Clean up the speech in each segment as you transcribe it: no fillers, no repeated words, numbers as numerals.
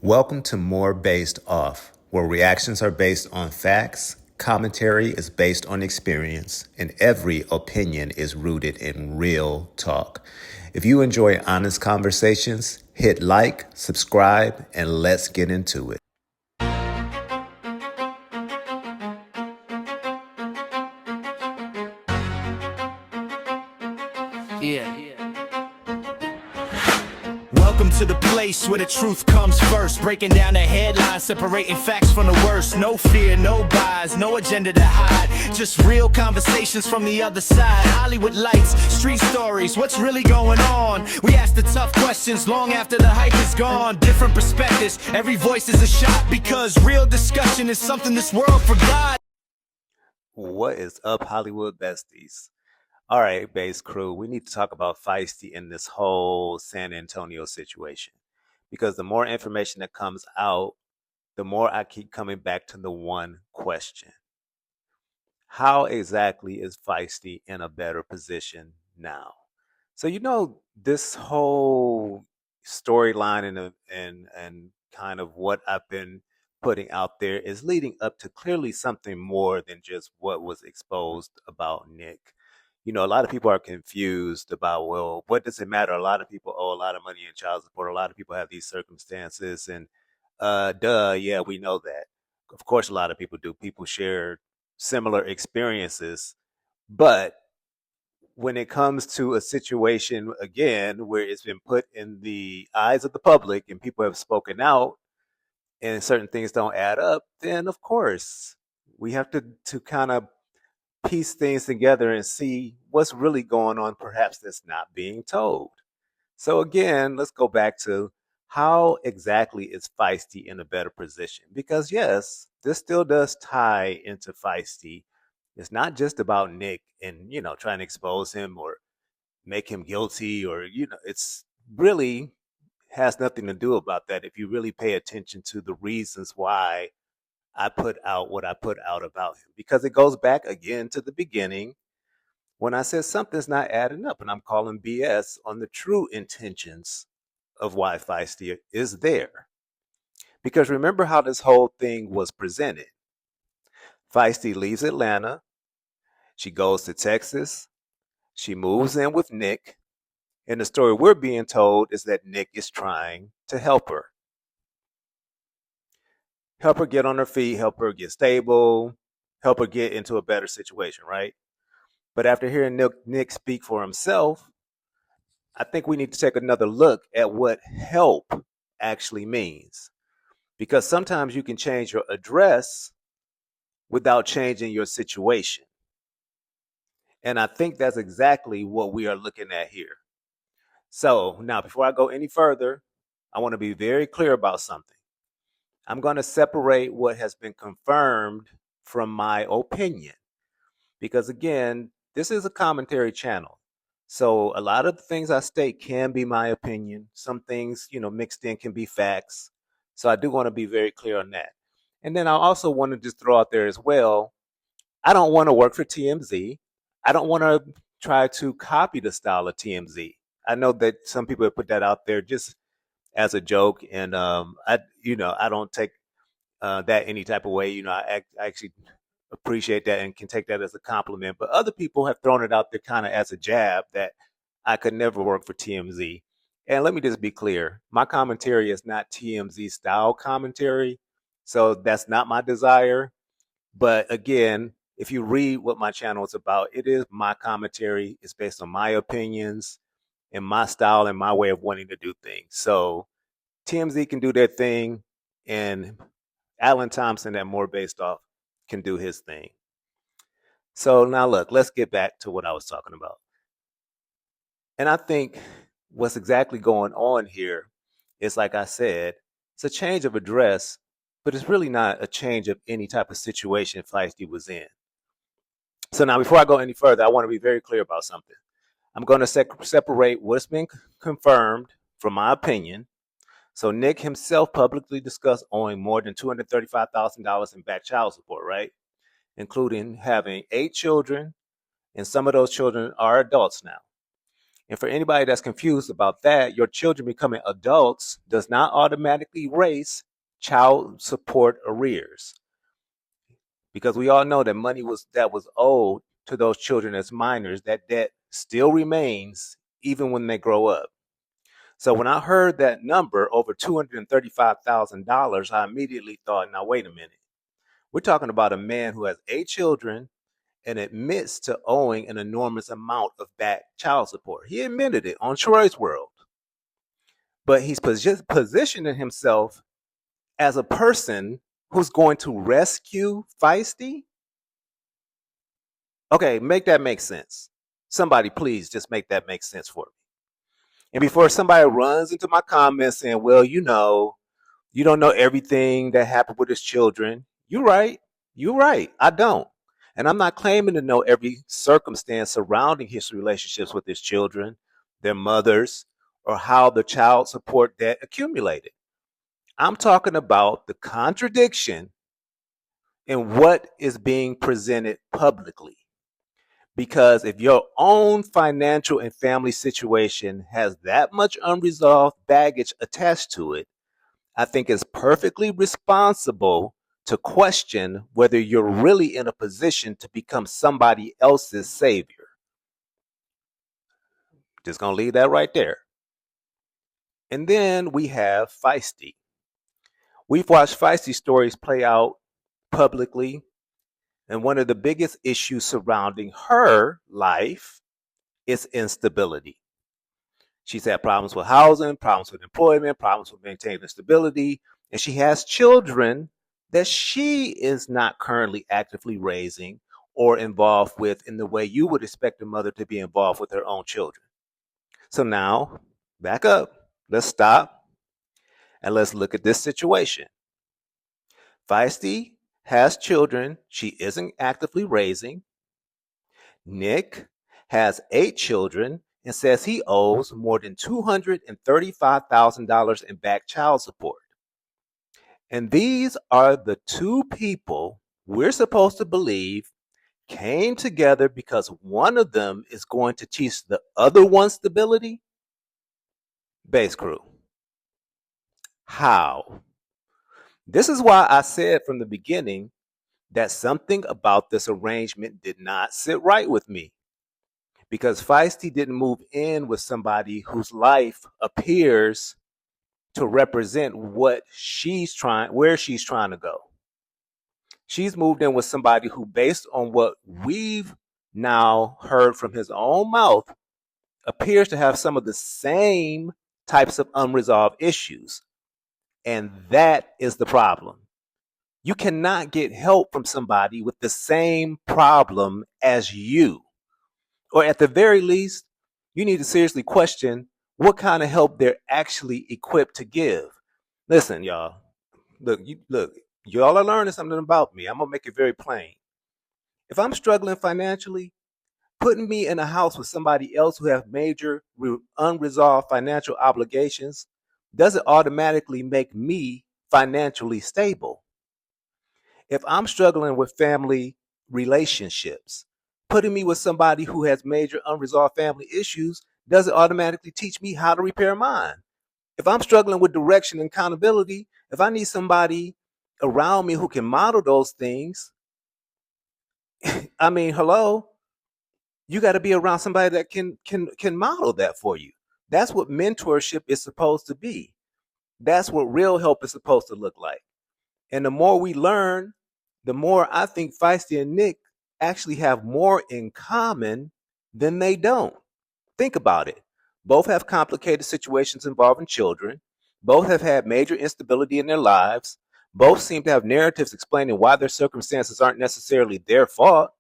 Welcome to More Based Off, where reactions are based on facts, commentary is based on experience, and every opinion is rooted in real talk. If you enjoy honest conversations, hit like, subscribe, and let's get into it. Welcome to the place where the truth comes first. Breaking down the headlines, separating facts from the worst. No fear, no bias, no agenda to hide. Just real conversations from the other side. Hollywood lights, street stories, what's really going on? We ask the tough questions long after the hype is gone. Different perspectives, every voice is a shot. Because real discussion is something this world forgot. What is up, Hollywood besties? All right, base crew, we need to talk about Fiesty in this whole San Antonio situation. Because the more information that comes out, the more I keep coming back to the one question. How exactly is Feisty in a better position now? So this whole storyline and kind of what I've been putting out there is leading up to clearly something more than just what was exposed about Nick. A lot of people are confused about, well, what does it matter? A lot of people owe a lot of money in child support. A lot of people have these circumstances, and yeah, we know that. Of course, a lot of people do. People share similar experiences, but when it comes to a situation again where it's been put in the eyes of the public and people have spoken out and certain things don't add up, then of course we have to kind of piece things together and see what's really going on, perhaps that's not being told. So again, let's go back to how exactly is Feisty in a better position? Because yes, this still does tie into Feisty. It's not just about Nick and trying to expose him or make him guilty, or it's really has nothing to do about that if you really pay attention to the reasons why I put out what I put out about him, because it goes back again to the beginning when I said something's not adding up, and I'm calling BS on the true intentions of why Feisty is there. Because remember how this whole thing was presented. Feisty leaves Atlanta, she goes to Texas, she moves in with Nick, and the story we're being told is that Nick is trying to help her. Help her get on her feet, help her get stable, help her get into a better situation, right? But after hearing Nick speak for himself, I think we need to take another look at what help actually means. Because sometimes you can change your address without changing your situation. And I think that's exactly what we are looking at here. So now, before I go any further, I want to be very clear about something. I'm going to separate what has been confirmed from my opinion. Because again, this is a commentary channel. So a lot of the things I state can be my opinion. Some things, mixed in can be facts. So I do want to be very clear on that. And then I also want to just throw out there as well, I don't want to work for TMZ. I don't want to try to copy the style of TMZ. I know that some people have put that out there just as a joke, and I don't take that any type of way. I actually appreciate that and can take that as a compliment. But other people have thrown it out there kind of as a jab that I could never work for TMZ. And let me just be clear, my commentary is not TMZ style commentary. So that's not my desire. But again, if you read what my channel is about, it is my commentary. It's based on my opinions and my style and my way of wanting to do things. So TMZ can do their thing, and Alan Thompson at More Based Off can do his thing. So now look, let's get back to what I was talking about. And I think what's exactly going on here is, like I said, it's a change of address, but it's really not a change of any type of situation Feisty was in. So now, before I go any further, I want to be very clear about something. I'm going to separate what's been confirmed from my opinion. So Nick himself publicly discussed owing more than $235,000 in back child support, right? Including having 8 children, and some of those children are adults now. And for anybody that's confused about that, your children becoming adults does not automatically erase child support arrears, because we all know that money was owed to those children as minors. That debt still remains even when they grow up. So when I heard that number, over $235,000, I immediately thought, now wait a minute. We're talking about a man who has 8 children and admits to owing an enormous amount of back child support. He admitted it on Troy's World, but he's positioning himself as a person who's going to rescue Feisty. Okay, make that make sense. Somebody, please just make that make sense for me. And before somebody runs into my comments saying, well, you don't know everything that happened with his children. You're right. You're right. I don't. And I'm not claiming to know every circumstance surrounding his relationships with his children, their mothers, or how the child support debt accumulated. I'm talking about the contradiction in what is being presented publicly. Because if your own financial and family situation has that much unresolved baggage attached to it, I think it's perfectly responsible to question whether you're really in a position to become somebody else's savior. Just gonna leave that right there. And then we have Feisty. We've watched Feisty stories play out publicly, and one of the biggest issues surrounding her life is instability. She's had problems with housing, problems with employment, problems with maintaining stability, and she has children that she is not currently actively raising or involved with in the way you would expect a mother to be involved with her own children. So now, back up. Let's stop and let's look at this situation. Feisty has children she isn't actively raising. Nick has 8 children and says he owes more than $235,000 in back child support. And these are the two people we're supposed to believe came together because one of them is going to teach the other one stability? Base crew. How? This is why I said from the beginning that something about this arrangement did not sit right with me. Because Feisty didn't move in with somebody whose life appears to represent where she's trying to go. She's moved in with somebody who, based on what we've now heard from his own mouth, appears to have some of the same types of unresolved issues. And that is the problem. You cannot get help from somebody with the same problem as you. Or at the very least, you need to seriously question what kind of help they're actually equipped to give. Listen, y'all. Look, y'all are learning something about me. I'm gonna make it very plain. If I'm struggling financially, putting me in a house with somebody else who have major unresolved financial obligations doesn't automatically make me financially stable. If I'm struggling with family relationships, putting me with somebody who has major unresolved family issues doesn't automatically teach me how to repair mine. If I'm struggling with direction and accountability, if I need somebody around me who can model those things, I mean, hello, you got to be around somebody that can model that for you. That's what mentorship is supposed to be. That's what real help is supposed to look like. And the more we learn, the more I think Feisty and Nick actually have more in common than they don't. Think about it. Both have complicated situations involving children. Both have had major instability in their lives. Both seem to have narratives explaining why their circumstances aren't necessarily their fault.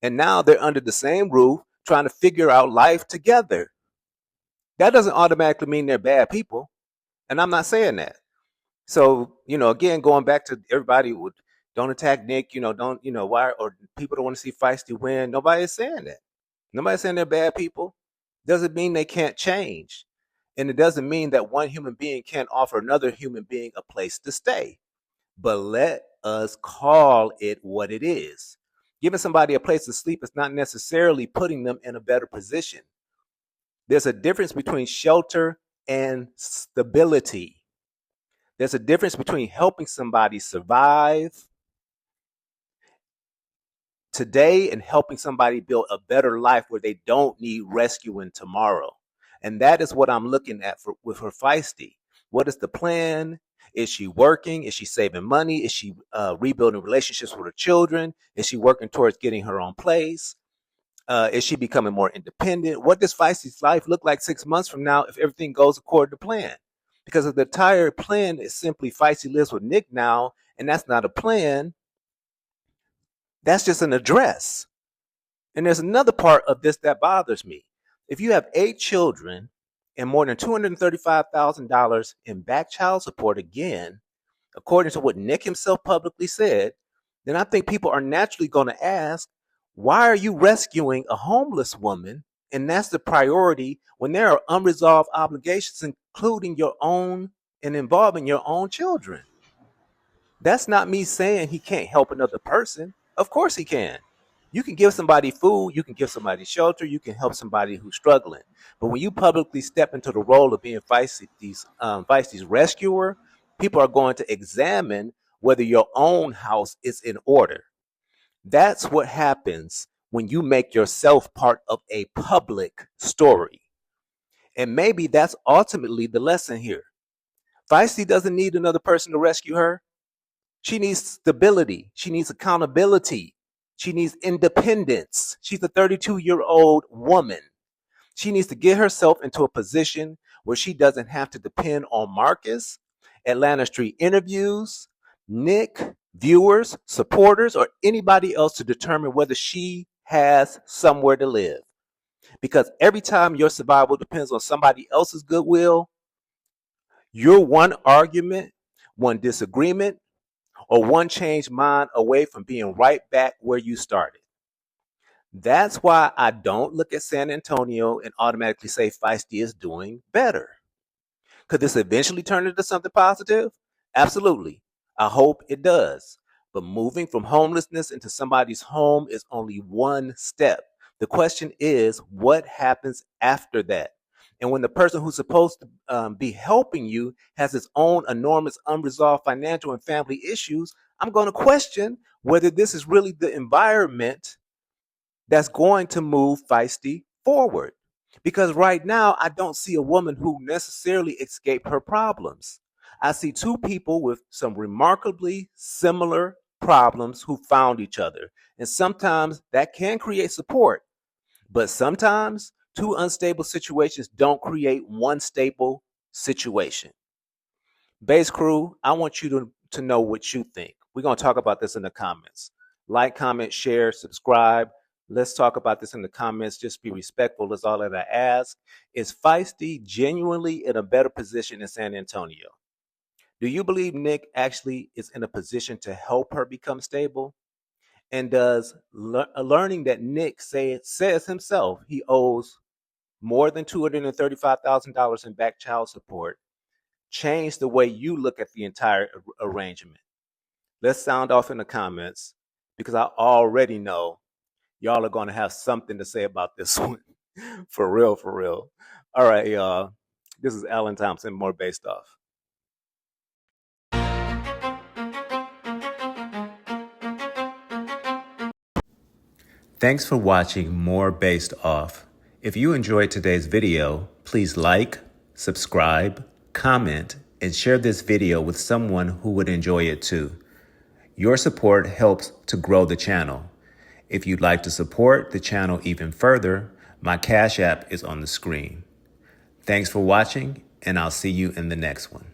And now they're under the same roof trying to figure out life together. That doesn't automatically mean they're bad people. And I'm not saying that. So, again, going back to everybody would don't attack Nick, don't, why, or people don't want to see Feisty win. Nobody's saying that. Nobody's saying they're bad people. Doesn't mean they can't change. And it doesn't mean that one human being can't offer another human being a place to stay. But let us call it what it is. Giving somebody a place to sleep is not necessarily putting them in a better position. There's a difference between shelter and stability. There's a difference between helping somebody survive today and helping somebody build a better life where they don't need rescuing tomorrow. And that is what I'm looking at with her Fiesty. What is the plan? Is she working? Is she saving money? Is she rebuilding relationships with her children? Is she working towards getting her own place? Is she becoming more independent? What does Fiesty's life look like 6 months from now if everything goes according to plan? Because if the entire plan is simply Fiesty lives with Nick now, and that's not a plan, that's just an address. And there's another part of this that bothers me. If you have 8 children and more than $235,000 in back child support, again, according to what Nick himself publicly said, then I think people are naturally going to ask, why are you rescuing a homeless woman? And that's the priority when there are unresolved obligations, including your own and involving your own children. That's not me saying he can't help another person. Of course he can. You can give somebody food, you can give somebody shelter, you can help somebody who's struggling. But when you publicly step into the role of being Fiesty's rescuer, people are going to examine whether your own house is in order. That's what happens when you make yourself part of a public story. And maybe that's ultimately the lesson here. Fiesty doesn't need another person to rescue her. She needs stability. She needs accountability. She needs independence. She's a 32-year-old woman. She needs to get herself into a position where she doesn't have to depend on Marcus, Atlanta Street interviews, Nick, viewers, supporters, or anybody else to determine whether she has somewhere to live. Because every time your survival depends on somebody else's goodwill, you're one argument, one disagreement, or one changed mind away from being right back where you started. That's why I don't look at San Antonio and automatically say Fiesty is doing better. Could this eventually turn into something positive? Absolutely. I hope it does. But moving from homelessness into somebody's home is only one step. The question is, what happens after that? And when the person who's supposed to be helping you has its own enormous unresolved financial and family issues, I'm going to question whether this is really the environment that's going to move Fiesty forward. Because right now, I don't see a woman who necessarily escaped her problems. I see two people with some remarkably similar problems who found each other. And sometimes that can create support. But sometimes two unstable situations don't create one stable situation. Base crew, I want you to know what you think. We're going to talk about this in the comments. Like, comment, share, subscribe. Let's talk about this in the comments. Just be respectful. That's all that I ask. Is Fiesty genuinely in a better position in San Antonio? Do you believe Nick actually is in a position to help her become stable? And does learning that Nick says himself he owes more than $235,000 in back child support change the way you look at the entire arrangement? Let's sound off in the comments because I already know y'all are going to have something to say about this one. For real, for real. All right, y'all. This is Alan Thompson, more based off. Thanks for watching More Based Off. If you enjoyed today's video, please like, subscribe, comment, and share this video with someone who would enjoy it too. Your support helps to grow the channel. If you'd like to support the channel even further, my Cash App is on the screen. Thanks for watching, and I'll see you in the next one.